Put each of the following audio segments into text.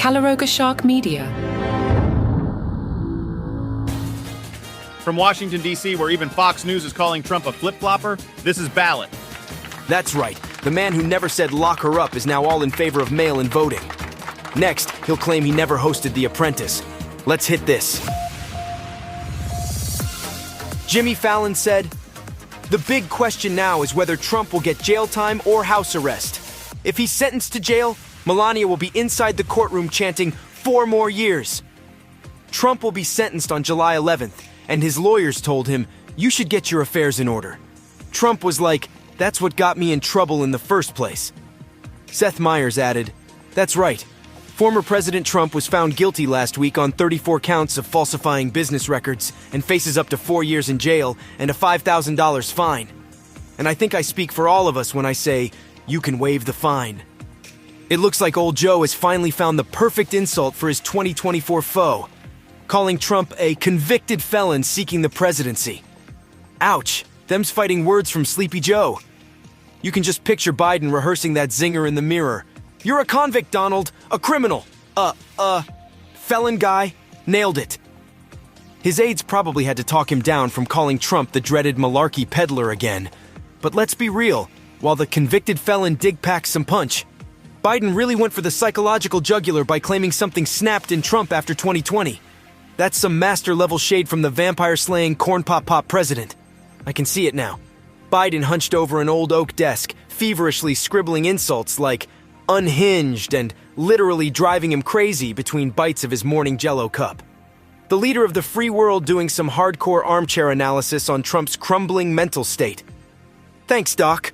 Calaroga Shark Media. From Washington, D.C., where even Fox News is calling Trump a flip-flopper, this is Ballot. That's right. The man who never said lock her up is now all in favor of mail-in voting. Next, he'll claim he never hosted The Apprentice. Let's hit this. Jimmy Fallon said, "The big question now is whether Trump will get jail time or house arrest. If he's sentenced to jail, Melania will be inside the courtroom chanting 4 more years. Trump will be sentenced on July 11th, and his lawyers told him, you should get your affairs in order. Trump was like, that's what got me in trouble in the first place." Seth Meyers added, "That's right. Former President Trump was found guilty last week on 34 counts of falsifying business records and faces up to 4 years in jail and a $5,000 fine. And I think I speak for all of us when I say, you can waive the fine." It looks like old Joe has finally found the perfect insult for his 2024 foe, calling Trump a convicted felon seeking the presidency. Ouch, them's fighting words from Sleepy Joe. You can just picture Biden rehearsing that zinger in the mirror. "You're a convict, Donald, a criminal, felon guy, nailed it." His aides probably had to talk him down from calling Trump the dreaded malarkey peddler again. But let's be real, while the convicted felon packs some punch, Biden really went for the psychological jugular by claiming something snapped in Trump after 2020. That's some master-level shade from the vampire-slaying corn-pop-pop president. I can see it now. Biden hunched over an old oak desk, feverishly scribbling insults like unhinged and literally driving him crazy between bites of his morning Jell-O cup. The leader of the free world doing some hardcore armchair analysis on Trump's crumbling mental state. Thanks, Doc.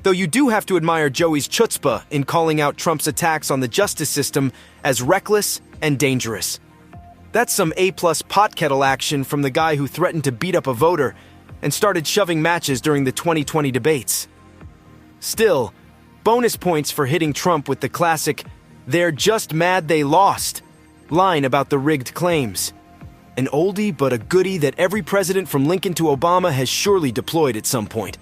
Though you do have to admire Joey's chutzpah in calling out Trump's attacks on the justice system as reckless and dangerous. That's some A-plus pot kettle action from the guy who threatened to beat up a voter and started shoving matches during the 2020 debates. Still, bonus points for hitting Trump with the classic, "they're just mad they lost" line about the rigged claims. An oldie but a goodie that every president from Lincoln to Obama has surely deployed at some point.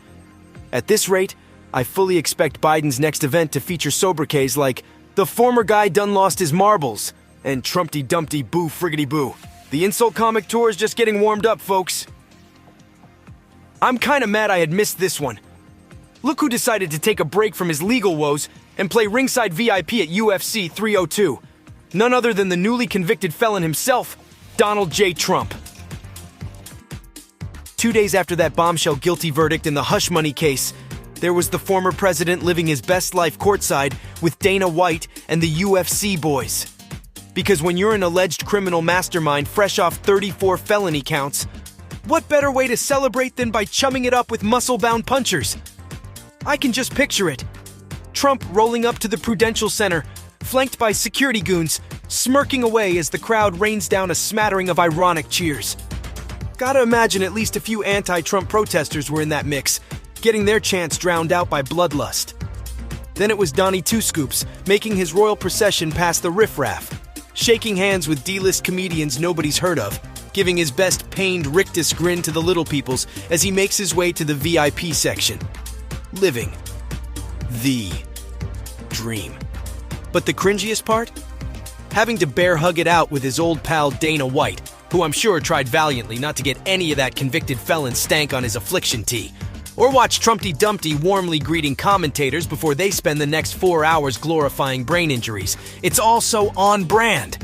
At this rate, I fully expect Biden's next event to feature sobriquets like, "the former guy done lost his marbles," and "Trumpty Dumpty Boo Friggity Boo." The insult comic tour is just getting warmed up, folks. I'm kinda mad I had missed this one. Look who decided to take a break from his legal woes and play ringside VIP at UFC 302. None other than the newly convicted felon himself, Donald J. Trump. 2 days after that bombshell guilty verdict in the hush money case, there was the former president living his best life courtside with Dana White and the UFC boys. Because when you're an alleged criminal mastermind fresh off 34 felony counts, what better way to celebrate than by chumming it up with muscle-bound punchers? I can just picture it. Trump rolling up to the Prudential Center, flanked by security goons, smirking away as the crowd rains down a smattering of ironic cheers. Gotta imagine at least a few anti-Trump protesters were in that mix, getting their chants drowned out by bloodlust. Then it was Donnie Two Scoops, making his royal procession past the riffraff, shaking hands with D-list comedians nobody's heard of, giving his best pained rictus grin to the little peoples as he makes his way to the VIP section. Living the dream. But the cringiest part? Having to bear hug it out with his old pal Dana White, who I'm sure tried valiantly not to get any of that convicted felon stank on his affliction tee. Or watch Trumpty Dumpty warmly greeting commentators before they spend the next 4 hours glorifying brain injuries. It's all so on brand.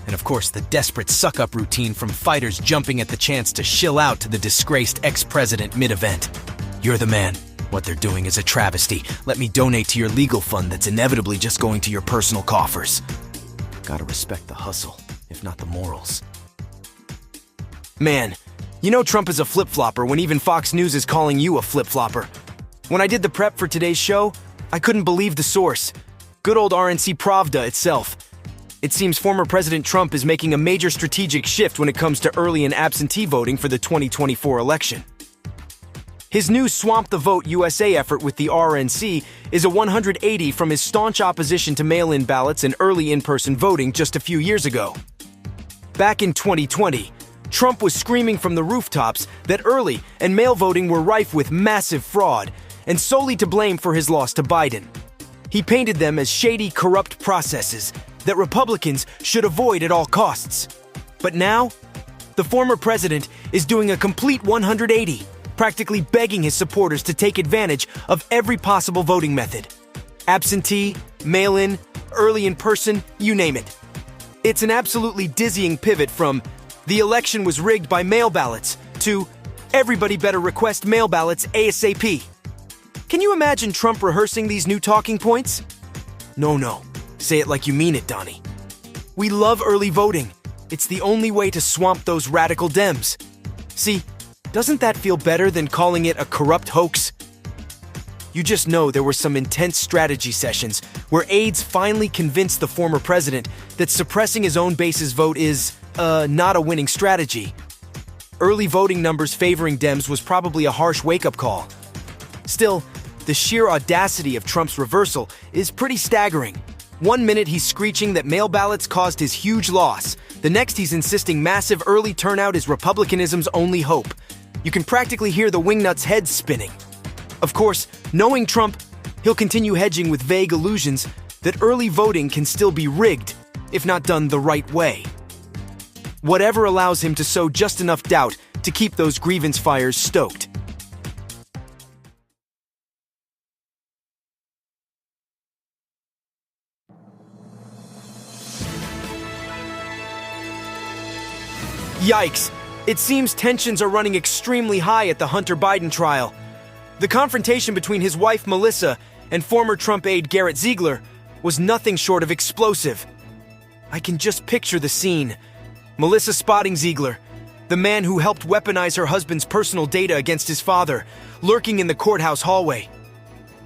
And of course, the desperate suck-up routine from fighters jumping at the chance to shill out to the disgraced ex-president mid-event. You're the man. What they're doing is a travesty. Let me donate to your legal fund that's inevitably just going to your personal coffers. Gotta respect the hustle, if not the morals. Man, you know Trump is a flip-flopper when even Fox News is calling you a flip-flopper. When I did the prep for today's show, I couldn't believe the source. Good old RNC Pravda itself. It seems former President Trump is making a major strategic shift when it comes to early and absentee voting for the 2024 election. His new Swamp the Vote USA effort with the RNC is a 180 from his staunch opposition to mail-in ballots and early in-person voting just a few years ago. Back in 2020, Trump was screaming from the rooftops that early and mail voting were rife with massive fraud and solely to blame for his loss to Biden. He painted them as shady, corrupt processes, that Republicans should avoid at all costs. But now, the former president is doing a complete 180, practically begging his supporters to take advantage of every possible voting method. Absentee, mail-in, early in person, you name it. It's an absolutely dizzying pivot from the election was rigged by mail ballots to everybody better request mail ballots ASAP. Can you imagine Trump rehearsing these new talking points? No. Say it like you mean it, Donnie. We love early voting. It's the only way to swamp those radical Dems. See, doesn't that feel better than calling it a corrupt hoax? You just know there were some intense strategy sessions where aides finally convinced the former president that suppressing his own base's vote is, not a winning strategy. Early voting numbers favoring Dems was probably a harsh wake-up call. Still, the sheer audacity of Trump's reversal is pretty staggering. One minute he's screeching that mail ballots caused his huge loss. The next he's insisting massive early turnout is Republicanism's only hope. You can practically hear the wingnuts' heads spinning. Of course, knowing Trump, he'll continue hedging with vague illusions that early voting can still be rigged, if not done the right way. Whatever allows him to sow just enough doubt to keep those grievance fires stoked. Yikes! It seems tensions are running extremely high at the Hunter Biden trial. The confrontation between his wife Melissa and former Trump aide Garrett Ziegler was nothing short of explosive. I can just picture the scene. Melissa spotting Ziegler, the man who helped weaponize her husband's personal data against his father, lurking in the courthouse hallway.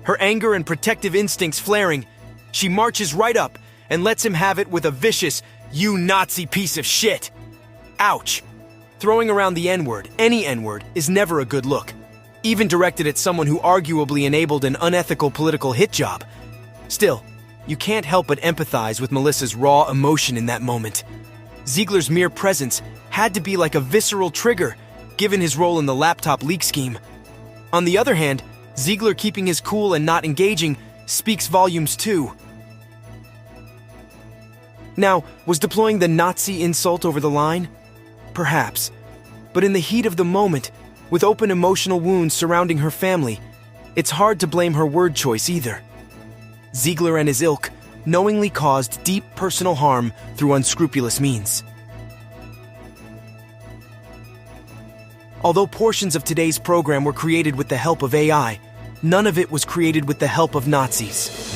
Her anger and protective instincts flaring, she marches right up and lets him have it with a vicious, "You Nazi piece of shit." Ouch. Throwing around the N-word, any N-word, is never a good look, even directed at someone who arguably enabled an unethical political hit job. Still, you can't help but empathize with Melissa's raw emotion in that moment. Ziegler's mere presence had to be like a visceral trigger, given his role in the laptop leak scheme. On the other hand, Ziegler keeping his cool and not engaging speaks volumes too. Now, was deploying the Nazi insult over the line? Perhaps. But in the heat of the moment, with open emotional wounds surrounding her family, it's hard to blame her word choice either. Ziegler and his ilk knowingly caused deep personal harm through unscrupulous means. Although portions of today's program were created with the help of AI, none of it was created with the help of Nazis.